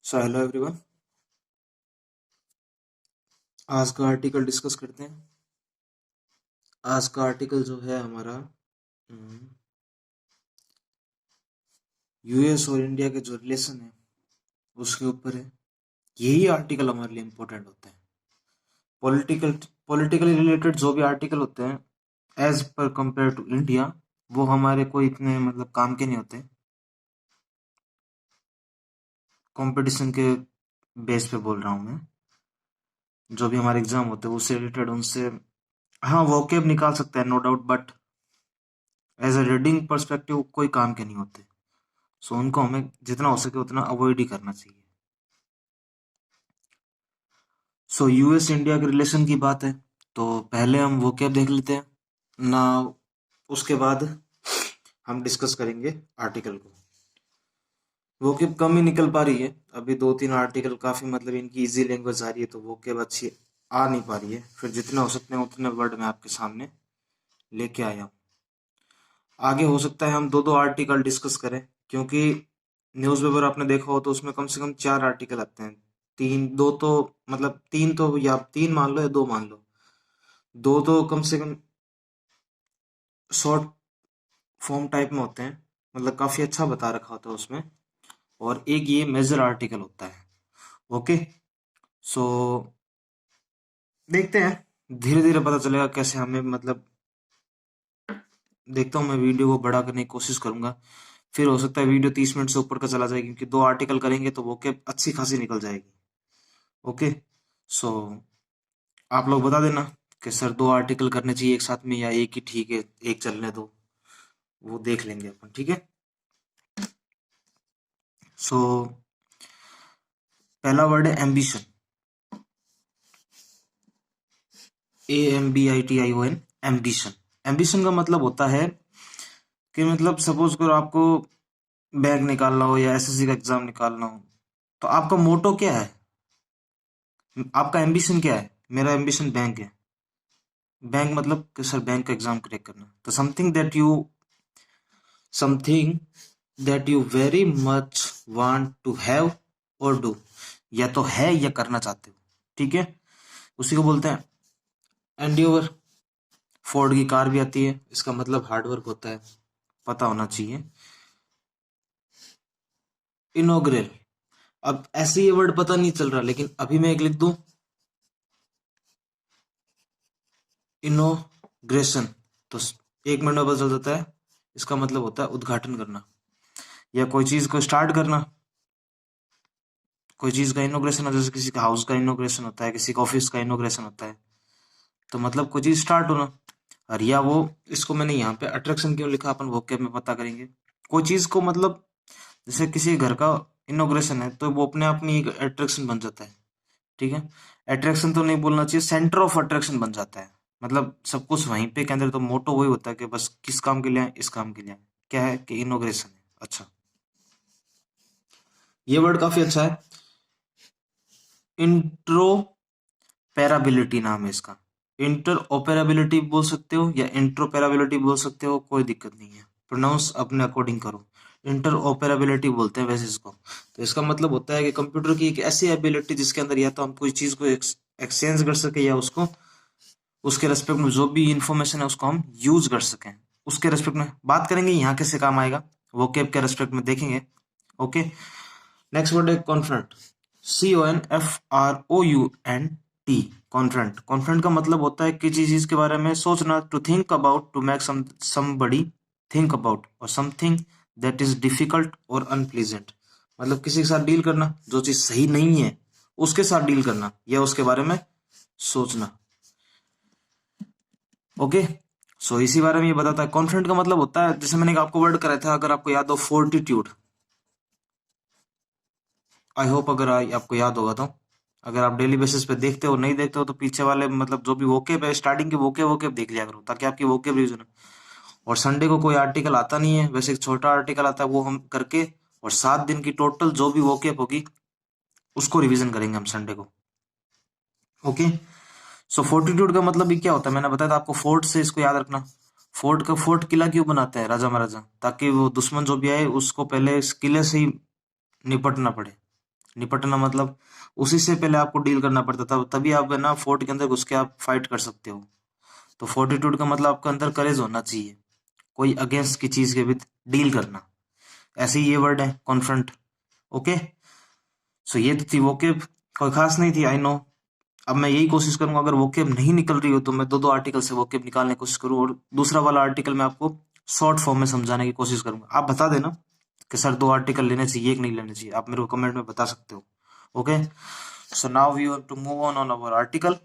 So hello everyone. आज का article discuss करते हैं। आज का आर्टिकल जो है हमारा यूएस और इंडिया के जो रिलेशन है उसके ऊपर है। यही आर्टिकल हमारे लिए इम्पोर्टेंट होता है। पॉलिटिकल पॉलिटिकली रिलेटेड जो भी आर्टिकल होते हैं as per compare to India, वो हमारे कोई इतने मतलब काम के नहीं होते। कंपटीशन के बेस पे बोल रहा हूँ मैं। जो भी हमारे एग्जाम होते हैं उससे रिलेटेड उनसे हाँ वोकेब निकाल सकते हैं, no doubt, but as a reading perspective कोई काम के नहीं होते। सो उनको हमें जितना हो सके उतना अवॉइड ही करना चाहिए। सो यूएस इंडिया के रिलेशन की बात है तो पहले हम वो क्या देख लेते हैं ना, उसके बाद हम डिस्कस करेंगे आर्टिकल को। वो क्या कम ही निकल पा रही है अभी, दो तीन आर्टिकल काफी मतलब इनकी इजी लैंग्वेज आ रही है तो वो क्या अच्छी आ नहीं पा रही है। फिर जितने हो सकते हैं उतने वर्ड मैं आपके सामने लेके आया हूँ। आगे हो सकता है हम दो दो आर्टिकल डिस्कस करें, क्योंकि न्यूज़पेपर आपने देखा हो तो उसमें कम से कम चार आर्टिकल आते हैं। तीन दो तो मतलब तीन तो, या तीन मान लो या दो मान लो, दो तो कम से कम शॉर्ट फॉर्म टाइप में होते हैं, मतलब काफी अच्छा बता रखा होता है उसमें, और एक ये मेजर आर्टिकल होता है। ओके। सो देखते हैं, धीरे धीरे पता चलेगा कैसे हमें मतलब। देखता हूँ, मैं वीडियो को बड़ा करने की कोशिश करूंगा। फिर हो सकता है वीडियो 30 मिनट से ऊपर का चला जाए, क्योंकि दो आर्टिकल करेंगे तो वो क्या अच्छी खासी निकल जाएगी। ओके। सो आप लोग बता देना कि सर दो आर्टिकल करने चाहिए एक साथ में या एक ही ठीक है, एक चलने दो, वो देख लेंगे अपन, ठीक है। सो पहला वर्ड है एम्बिशन। AMBITION, ambition. एम्बिशन का मतलब होता है कि मतलब सपोज करो आपको बैंक निकालना हो या SSC का एग्जाम निकालना हो, तो आपका मोटो क्या है, आपका एम्बिशन क्या है। मेरा एम्बिशन बैंक है। बैंक मतलब कि सर बैंक का एग्जाम क्रैक करना, तो something that you very much want to have और डू, या तो है या करना चाहते हो, ठीक है। उसी को बोलते हैं एंड्योवर। फोर्ड की कार भी आती है, इसका मतलब हार्डवर्क होता है, पता होना चाहिए। इनोग्रेल, अब ऐसे ये वर्ड पता नहीं चल रहा, लेकिन अभी मैं एक लिख दूं, इनोग्रेशन, तो 1 मिनट में पता चल जाता है। इसका मतलब होता है उद्घाटन करना या कोई चीज को स्टार्ट करना। कोई चीज का इनोग्रेशन हो, जैसे किसी का हाउस का इनोग्रेशन होता है, किसी का ऑफिस का इनोग्रेशन होता है, तो मतलब कोई चीज स्टार्ट होना। और या वो, इसको मैंने यहाँ पे अट्रैक्शन क्यों लिखा अपन वोकैब में पता करेंगे। कोई चीज को मतलब, जैसे किसी घर का इनोग्रेशन है तो वो अपने आप में एक अट्रैक्शन बन जाता है, ठीक है। अट्रैक्शन तो नहीं बोलना चाहिए, सेंटर ऑफ अट्रैक्शन बन जाता है, मतलब सब कुछ वहीं पे केंद्र। तो मोटो वही होता है कि बस किस काम के लिए आए, इस काम के लिए आए। क्या है कि इनोग्रेशन है। अच्छा, ये वर्ड काफी अच्छा है। इंट्रोपेराबिलिटी नाम है इसका। इंटर ओपेराबिलिटी बोल सकते हो या इंट्रोपेराबिलिटी बोल सकते हो, कोई दिक्कत नहीं है, प्रोनाउंस अपने अकॉर्डिंग करो। इंटर ओपेराबिलिटी बोलते हैं वैसे इसको। तो इसका मतलब होता है कि कंप्यूटर की एक ऐसी एबिलिटी जिसके अंदर या तो हम कोई चीज को एक्सचेंज कर सके, या उसको उसके रेस्पेक्ट में जो भी इंफॉर्मेशन है उसको हम यूज कर सकें। उसके रेस्पेक्ट में बात करेंगे, यहाँ कैसे काम आएगा वो कैब के रेस्पेक्ट में देखेंगे। ओके। नेक्स्ट वर्ड है कॉन्फ्रंट। CONFROUNT। कॉन्फ्रंट, कॉन्फ्रंट का मतलब होता है किसी चीज के बारे में सोचना, to think about, to make somebody think about, और समथिंग दैट इज डिफिकल्ट और अनप्लीजेंट। मतलब किसी के साथ डील करना, जो चीज सही नहीं है उसके साथ डील करना या उसके बारे में सोचना। ओके। सो इसी बारे में ये बताता है। कॉन्फिडेंट का मतलब होता है, जैसे मैंने आपको वर्ड कराया था, अगर आपको याद हो, फोर्टिट्यूड। आई होप अगर आपको याद होगा तो, अगर आप डेली बेसिस पे देखते हो, नहीं देखते हो तो पीछे वाले मतलब जो भी वोकेब है, स्टार्टिंग के वोकेब देख लिया करो, ताकि आपकी वोकेब रिवीजन हो। और संडे को कोई आर्टिकल आता नहीं है, वैसे एक छोटा आर्टिकल आता है, वो हम करके, और 7 दिन की टोटल जो भी वोकेब होगी उसको रिवीजन करेंगे हम संडे को। ओके। सो फोर्टिट्यूड का मतलब भी क्या होता है, मैंने बताया था आपको, फोर्ट से इसको याद रखना। फोर्ट किला क्यों बनाते हैं राजा महाराजा, ताकि वो दुश्मन जो भी आए उसको पहले इस किले से ही निपटना पड़े, निपटना मतलब उसी से पहले आपको डील करना पड़ता था, तभी आप है ना फोर्ट के अंदर घुस के आप फाइट कर सकते हो। तो फोर्टिट्यूड का मतलब आपके अंदर करेज होना चाहिए, कोई अगेंस्ट की चीज के विद डील करना, ऐसे ही ये वर्ड है कॉन्फ्रंट। ओके, सो ये तो थी वोकेब, कोई खास नहीं थी, आई नो। अब मैं यही कोशिश करूंगा, अगर वोकेब नहीं निकल रही हो तो मैं दो दो आर्टिकल से वोकेब निकालने की कोशिश करूँ, और दूसरा वाला आर्टिकल मैं आपको शॉर्ट फॉर्म में समझाने की कोशिश करूंगा। आप बता देना कि सर दो आर्टिकल लेने चाहिए कि नहीं लेने चाहिए, आप मेरे को कमेंट में बता सकते हो। Okay, so now we have to move on our article.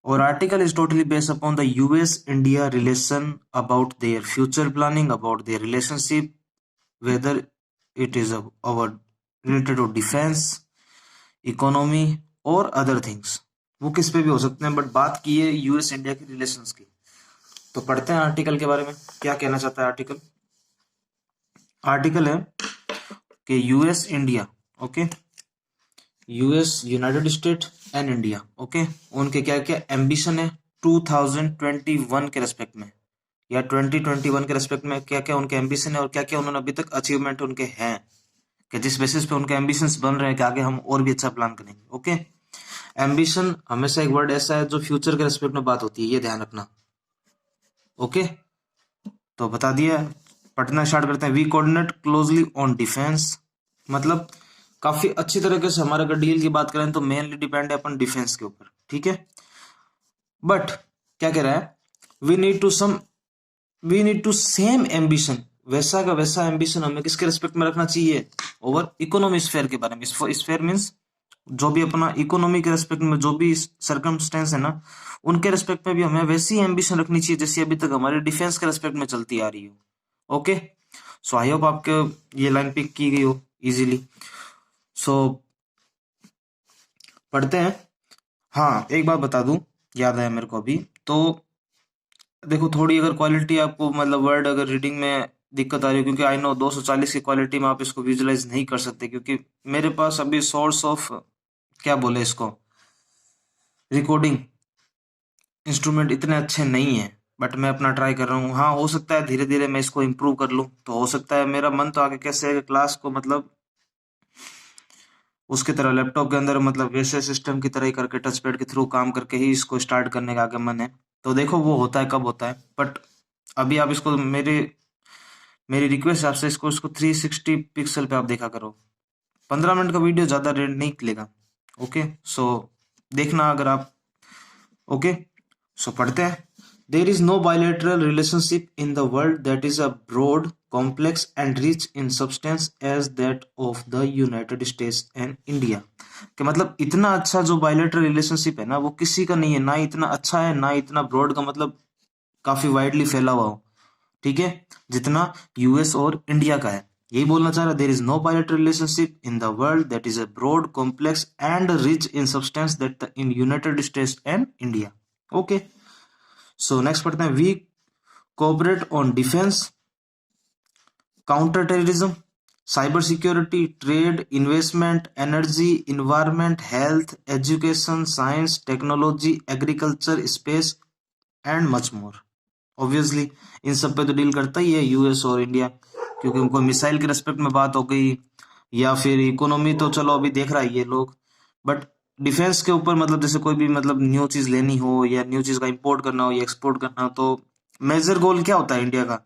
Our article is totally based upon the US-India relation, about their future planning, about their relationship, whether it is our related to defense, economy और other things. वो किस पे भी हो सकते हैं, but बात की है यूएस इंडिया की रिलेशंस की। तो पढ़ते हैं आर्टिकल के बारे में, क्या कहना चाहता है आर्टिकल। आर्टिकल है कि US India, okay, US United State and India, okay, उनके क्या क्या एम्बिशन है 2021 के रेस्पेक्ट में, या 2021 के रेस्पेक्ट में क्या क्या उनके एम्बिशन है, और क्या क्या उन्होंने अभी तक अचीवमेंट उनके हैं, कि जिस बेसिस पे उनके एम्बिशंस बन रहे हैं कि आगे हम और भी अच्छा प्लान करेंगे। ओके, एम्बिशन हमेशा एक वर्ड ऐसा है जो फ्यूचर के रेस्पेक्ट में बात होती है, ये ध्यान रखना। ओके, तो बता दिया, पढ़ना स्टार्ट करते हैं। We coordinate closely on defence, मतलब काफी अच्छी तरीके से हमारा अगर डील की बात करें तो मेनली डिपेंड है अपन डिफेंस के ऊपर, ठीक है। बट क्या कह रहा है, we need to same ambition, वैसा का वैसा एम्बिशन हमें किसके रेस्पेक्ट में रखना चाहिए, ओवर इकोनॉमी स्फेयर के बारे में। स्फेयर मीन्स जो भी अपना इकोनॉमी के रेस्पेक्ट में जो भी सर्कमस्टेंस है ना, उनके रेस्पेक्ट में भी हमें वैसी एम्बिशन रखनी चाहिए जैसी अभी तक हमारे डिफेंस के रेस्पेक्ट में चलती आ रही हो। ओके, सो आई होप आपके ये लाइन पिक की गई हो इजीली। सो पढ़ते हैं। हाँ, एक बात बता दूं, याद आया मेरे को अभी, तो देखो थोड़ी अगर क्वालिटी आपको मतलब वर्ड अगर रीडिंग में दिक्कत आ रही है, क्योंकि आई नो 240 की क्वालिटी में आप इसको विजुलाइज नहीं कर सकते, क्योंकि मेरे पास अभी सोर्स ऑफ क्या बोले इसको, रिकॉर्डिंग इंस्ट्रूमेंट इतने अच्छे नहीं है, बट मैं अपना ट्राई कर रहा हूँ। हाँ, हो सकता है धीरे धीरे मैं इसको इम्प्रूव कर लूँ, तो हो सकता है, मेरा मन तो आगे कैसे है क्लास को मतलब उसकी तरह लैपटॉप के अंदर मतलब वैसे सिस्टम की तरह ही करके टच पैड के थ्रू काम करके ही इसको स्टार्ट करने का आगे मन है। तो देखो वो होता है कब होता है, बट अभी आप इसको मेरी रिक्वेस्ट आपसे इसको 360 पिक्सल पे आप देखा करो। 15 मिनट का वीडियो ज्यादा रेंट नहीं लेगा। ओके, सो देखना अगर आप। ओके, सो पढ़ते हैं। There is no bilateral relationship in the world that is a broad complex and rich in substance as that of the United States and India. कि मतलब इतना अच्छा जो बायलैटरल रिलेशनशिप है ना, वो किसी का नहीं है, ना इतना अच्छा है ना इतना ब्रॉड का मतलब काफी वाइडली फैला हुआ हो, ठीक है, जितना यूएस और इंडिया का है। यही बोलना चाह रहा, there is no bilateral relationship in the world that is a broad complex and rich in substance that in United States and India. Okay, so next पढ़ते हैं। We cooperate on defence, counter terrorism, cyber security, trade, investment, energy, environment, health, education, science, technology, agriculture, space and much more. Obviously in सब पे तो deal करता ही है US और India, क्योंकि उनको मिसाइल के रेस्पेक्ट में बात हो गई, या फिर इकोनॉमी तो चलो अभी देख रहा है ये लोग, बट डिफेंस के ऊपर मतलब जैसे कोई भी मतलब न्यू चीज लेनी हो या न्यू चीज का इंपोर्ट करना हो या एक्सपोर्ट करना हो, तो मेजर गोल क्या होता है इंडिया का,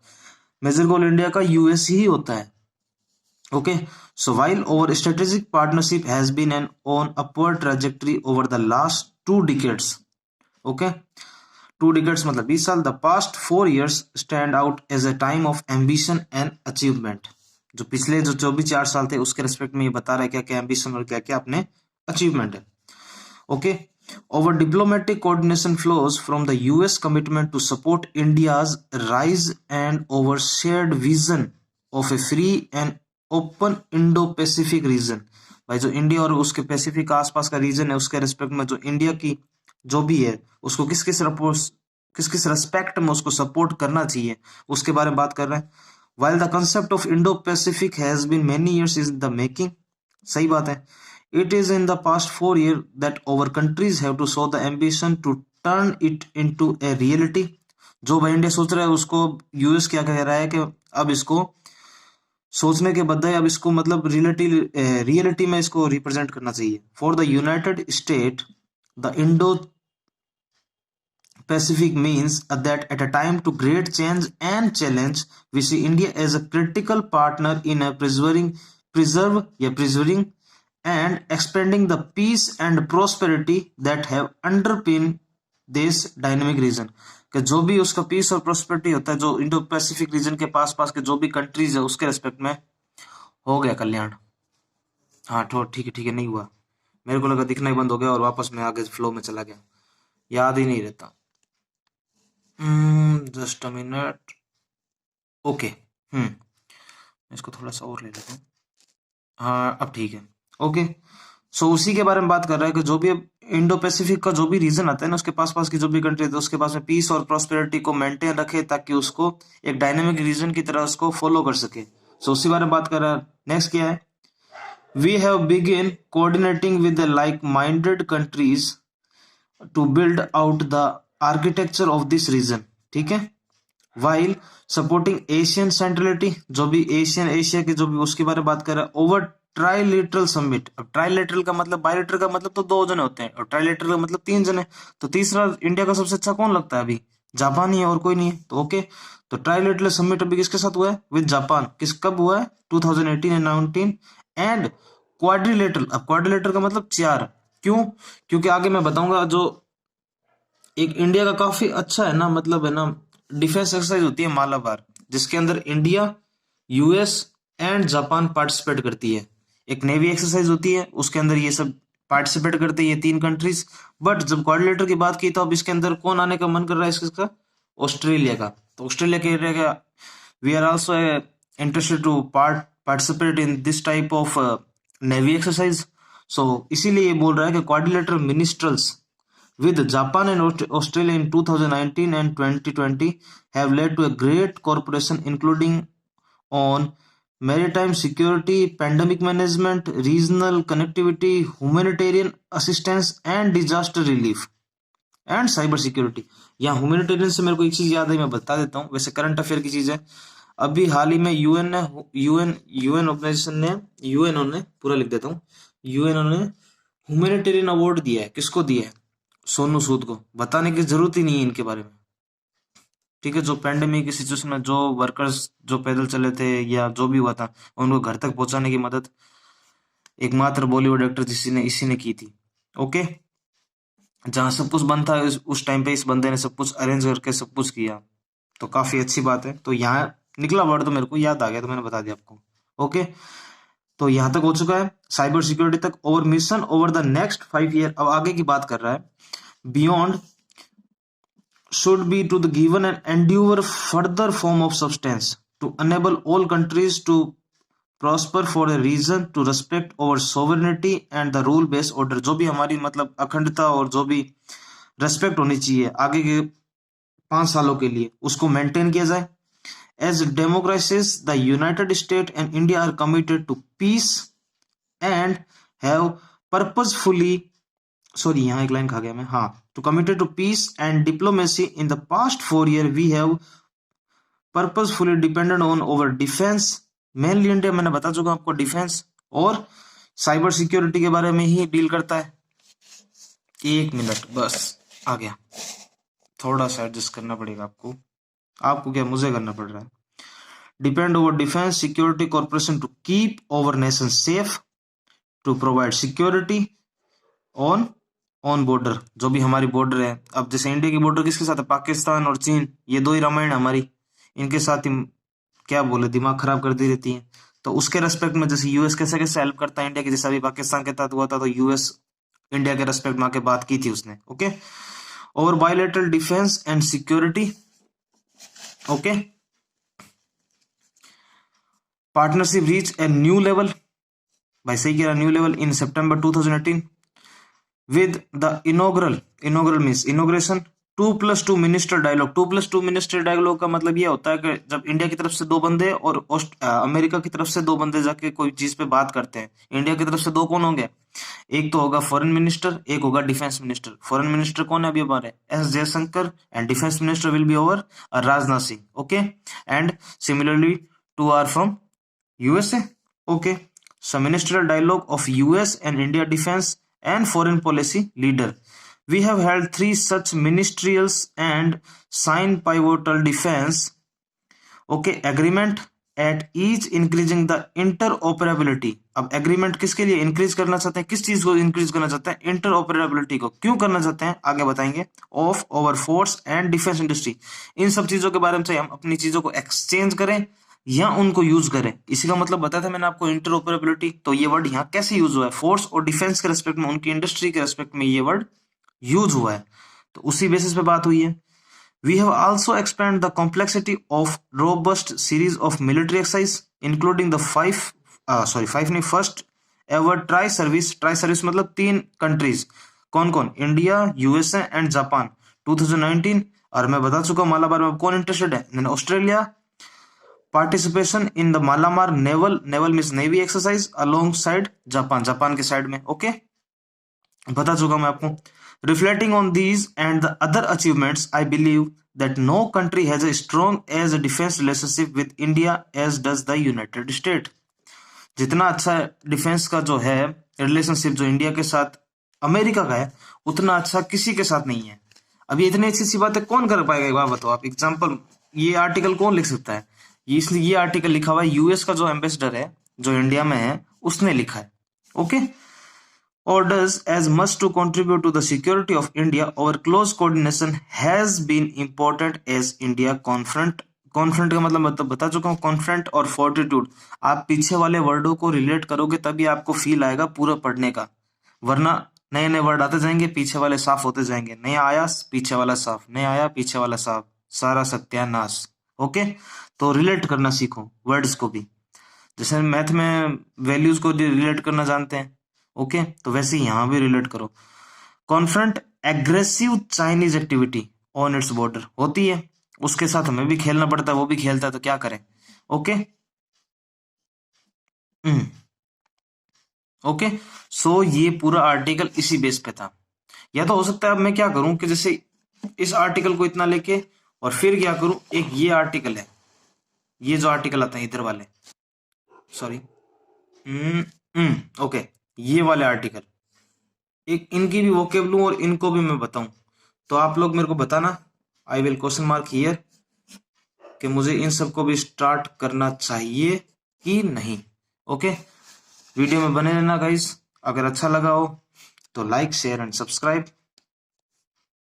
मेजर गोल इंडिया का यूएस ही होता है। Okay, so while our strategic partnership has been on upward trajectory over the last 2 decades, okay, 2 decades मतलब 20 साल, the past 4 years stand out as a time of ambition and achievement। जो पिछले जो भी 4 साल थे उसके रेस्पेक्ट में ये बता रहा है क्या क्या एम्बिशन और क्या क्या अपने अचीवमेंट है। Okay, our diplomatic coordination flows from the US commitment to support India's rise and our shared vision of a free and open Indo Pacific region. भाई जो इंडिया और उसके पैसिफिक आसपास का रीजन है उसके रेस्पेक्ट में जो इंडिया की जो भी है उसको किस किस रेस्पेक्ट में उसको सपोर्ट करना चाहिए उसके बारे में बात कर रहे हैं। While the concept of Indo Pacific has been many years is the making, सही बात है, it is in the past 4 years that over countries have to show the ambition to turn it into a reality. जो भाई India सोच रहा है उसको US क्या कह रहा है कि अब इसको सोचने के बजाय अब इसको मतलब रियलिटी में इसको रिप्रेजेंट करना चाहिए। For the United state the Indo Pacific means that at a time to great change and challenge, we see India as a critical partner in a preserving and expanding the peace and prosperity that have underpinned this dynamic region। कि जो भी उसका piece और prosperity होता है, जो Indo Pacific region के पास पास के जो भी कंट्रीज है उसके रेस्पेक्ट में हो गया कल्याण। हाँ तो ठीक है नहीं हुआ, मेरे को लगा दिखना ही बंद हो गया और वापस मैं आगे फ्लो में चला गया, याद ही नहीं रहता। Just a minute. ओके। इसको थोड़ा सा और ले लेते हैं। हाँ अब ठीक है। ओके। सो उसी के बारे में बात कर रहा है कि जो भी इंडो पैसिफिक का जो भी रीजन आता है ना, उसके पास पास की जो भी कंट्री है उसके पास में पीस और प्रॉस्पेरिटी को मेंटेन रखे ताकि उसको एक डायनेमिक रीजन की तरह उसको फॉलो कर सके। सो उसी बारे में बात कर रहा है। नेक्स्ट क्या है, we have begin coordinating with the like minded countries to build out the architecture of this region. ठीक है, वाइल सपोर्टिंग एशियन सेंट्रलिटी, जो भी एशिया के जो भी उसके बारे में बात कर रहा है। Over trilateral summit. अब ट्राइलेटरल का मतलब, बायलेटरल का मतलब तो 2 जने होते हैं और ट्राइलेटरल का मतलब 3 जने। तो तीसरा इंडिया का सबसे अच्छा कौन लगता है अभी? जापान ही है और कोई नहीं है। तो ओके, तो ट्राइलेटरल समिट अभी किसके साथ हुआ है? With Japan. कब हुआ है? 2018 एंड 19। एंड क्वाड्रिलेटरल, अब क्वाड्रिलेटरल का मतलब 4। क्यों? क्योंकि आगे मैं बताऊंगा जो एक इंडिया का काफी अच्छा है ना, मतलब है ना, डिफेंस एक्सरसाइज होती है मालाबार, जिसके अंदर India, US and Japan participate करती है। एक नेवी एक्सरसाइज होती है, उसके अंदर ये सब पार्टिसिपेट करते हैं ये 3 कंट्रीज। बट जब कोऑर्डिनेटर की बात की तो अब इसके अंदर कौन आने का मन कर रहा है इसका? ऑस्ट्रेलिया का। तो ऑस्ट्रेलिया कह रहा है we are also interested to participate in this type of navy exercise. So इसीलिए ये बोल रहा है कि coordinator ministerials with Japan and Australia in 2019 and 2020 have led to a great cooperation including on maritime security, pandemic management, regional connectivity, humanitarian assistance and disaster relief and cyber security। यहाँ humanitarian से मेरे को एक चीज याद है, मैं बता देता हूँ, वैसे करंट अफेयर की चीज है। अभी हाल ही में यूएन ऑर्गेनाइजेशन ने, यूएनओ ने, पूरा लिख देता हूँ, यूएनओ ने ह्यूमैनिटेरियन अवार्ड दिया है। किसको दिया है? सोनू सूद को। बताने की जरूरत ही नहीं है इनके बारे में। ठीक है, जो पैंडेमिक की सिचुएशन में जो वर्कर्स जो पैदल चले थे या जो भी हुआ था उनको घर तक पहुंचाने की मदद एकमात्र बॉलीवुड एक्टर इसी ने की थी। ओके, जहां सब कुछ बंद था उस टाइम पे इस बंदे ने सब कुछ अरेंज करके सब कुछ किया, तो काफी अच्छी बात है। तो यहाँ निकला वर्ड तो मेरे को याद आ गया, तो मैंने बता दिया आपको। ओके, तो यहाँ तक हो चुका है साइबर सिक्योरिटी तक। Over mission over the next 5 year, अब आगे की बात कर रहा है। Beyond should be to the given and endure further form of substance to enable all countries to prosper for a reason to respect our sovereignty and the rule based order। जो भी हमारी मतलब अखंडता और जो भी रेस्पेक्ट होनी चाहिए आगे के 5 सालों के लिए, उसको मेंटेन किया जाए। As democracies the United State and India are committed to peace and have purposefully, sorry यहाँ एक लाइन खा गया मैं, हाँ, to committed to peace and diplomacy in the past 4 year we have purposefully depended on over defence. Mainly India, मैंने बता चुका आपको, डिफेंस और साइबर सिक्योरिटी के बारे में ही डील करता है। 1 मिनट बस, आ गया। थोड़ा सा एडजस्ट करना पड़ेगा आपको। आपको क्या, मुझे करना पड़ रहा है। Depend over defence security corporation to keep over nation safe, to provide security on border, जो भी हमारी बॉर्डर है। अब जैसे इंडिया की बॉर्डर किसके साथ है? पाकिस्तान और चीन, ये 2 ही रामायण हमारी, इनके साथ ही क्या बोले दिमाग खराब करती रहती है। तो उसके रेस्पेक्ट में जैसे यूएस कैसे कैसे हेल्प करता है इंडिया की, जैसे अभी पाकिस्तान के साथ हुआ था तो यूएस इंडिया के रेस्पेक्ट में आके बात की थी उसने। ओके, और bilateral defence and security. Okay, partnership reach a new level, भाई सही कह रहा, new level in September 2018 with the inaugural means inauguration 2+2 minister dialogue. 2+2 minister dialogue का मतलब ये होता है कि जब इंडिया की तरफ से 2 बंदे और अमेरिका की तरफ से 2 बंदे जाके कोई चीज पे बात करते हैं। इंडिया की तरफ से 2 कौन होंगे? एक तो होगा फॉरेन मिनिस्टर, एक होगा डिफेंस मिनिस्टर। फॉरेन मिनिस्टर कौन है अभी हमारे? S Jaishankar. And defence minister will be over Rajnath Singh. Okay, and similarly 2 are from USA? Okay. So ministerial dialogue of US and India defense and foreign policy leader. We have held 3 such ministerials and signed pivotal defense agreement at each increasing the interoperability. अब agreement किसके लिए increase करना चाहते हैं, किस चीज को increase करना चाहते हैं, इंटरऑपरेबिलिटी को क्यों करना चाहते हैं आगे बताएंगे, of over force and defence industry. इन सब चीजों के बारे में चाहिए हम अपनी चीजों को एक्सचेंज करें या उनको यूज करें, इसी का मतलब बताया था मैंने आपको इंटरऑपरेबिलिटी। तो ये वर्ड यहाँ कैसे यूज हुआ है, फोर्स और डिफेंस के रेस्पेक्ट में, उनकी इंडस्ट्री के रेस्पेक्ट में ये वर्ड यूज हुआ है, तो उसी बेसिस पे बात हुई है। We have also expanded the complexity of robust series of military exercise, including the five नहीं, first ever tri-service मतलब 3 countries, कौन कौन, इंडिया, यूएसए एंड जापान, 2019। और मैं बता चुका हूँ मालाबार में कौन इंटरेस्टेड है, Australia. Participation in the Malabar naval means navy exercise alongside Japan के साइड में, ओके बता चुका मैं आपको। Reflecting on these and the other achievements, I believe that no country has as strong as a defense relationship with India as does the United States. जितना अच्छा defence का जो है रिलेशनशिप जो इंडिया के साथ अमेरिका का है, उतना अच्छा किसी के साथ नहीं है। अब ये इतनी अच्छी सी बात है कौन कर पाएगा, एक बार बताओ आप। एग्जाम्पल, ये आर्टिकल कौन लिख सकता है, इसलिए ये आर्टिकल लिखा हुआ है यूएस का जो एम्बेसडर है जो इंडिया में है उसने लिखा है, okay. Orders as much to contribute to the security of India. Our close coordination has been important as India confront का मतलब बता चुका हूँ, कॉन्फ्रेंट और फोर्टिट्यूड। आप पीछे वाले वर्डों को रिलेट करोगे तभी आपको फील आएगा पूरा पढ़ने का, वरना नए नए वर्ड आते जाएंगे, पीछे वाले साफ होते जाएंगे। नया आया पीछे वाला साफ, नया आया पीछे वाला साफ, सारा सत्यानाश, ओके। तो रिलेट करना सीखो वर्ड्स को भी, जैसे मैथ में वैल्यूज को रिलेट करना जानते हैं, ओके तो वैसे ही यहां भी रिलेट करो। Confront aggressive Chinese activity on its border होती है, उसके साथ हमें भी खेलना पड़ता है, वो भी खेलता है तो क्या करें, ओके ओके। सो ये पूरा आर्टिकल इसी बेस पे था। या तो हो सकता है अब मैं क्या करूं कि जैसे इस आर्टिकल को इतना लेके और फिर क्या करूं, एक ये आर्टिकल है, ये जो आर्टिकल आता है इधर वाले, सॉरी ओके, ये वाले आर्टिकल, एक इनकी भी वोकेब लूं और इनको भी मैं बताऊं, तो आप लोग मेरे को बताना, I will question mark here, कि मुझे इन सबको भी स्टार्ट करना चाहिए कि नहीं, ओके। वीडियो में बने रहना गाइस, अगर अच्छा लगा हो तो लाइक शेयर एंड सब्सक्राइब।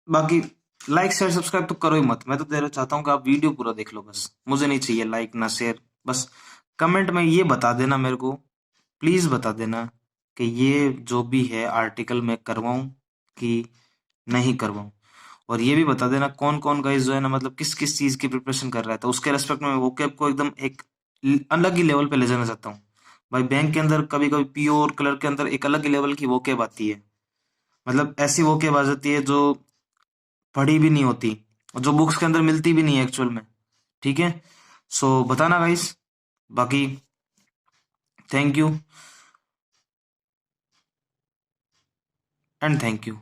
बाकी लाइक शेयर सब्सक्राइब तो करो ही मत, मैं तो देना चाहता हूँ कि आप वीडियो पूरा देख लो बस, मुझे नहीं चाहिए लाइक ना शेयर। बस कमेंट में ये बता देना मेरे को, प्लीज बता देना कि ये जो भी है आर्टिकल मैं करवाऊं कि नहीं करवाऊं, और ये भी बता देना कौन कौन गाइस जो है ना मतलब किस किस चीज की प्रिपरेशन कर रहा है, तो उसके रेस्पेक्ट में वोकैब को एकदम एक अलग ही लेवल पे ले जाना चाहता हूँ। भाई बैंक के अंदर कभी कभी पीओ और क्लर्क के अंदर एक अलग ही लेवल की वोकैब आती है, मतलब ऐसी वोकैब आ जाती है जो पढ़ी भी नहीं होती और जो बुक्स के अंदर मिलती भी नहीं है एक्चुअल में, ठीक है। सो बताना गाइस, बाकी thank you and thank you.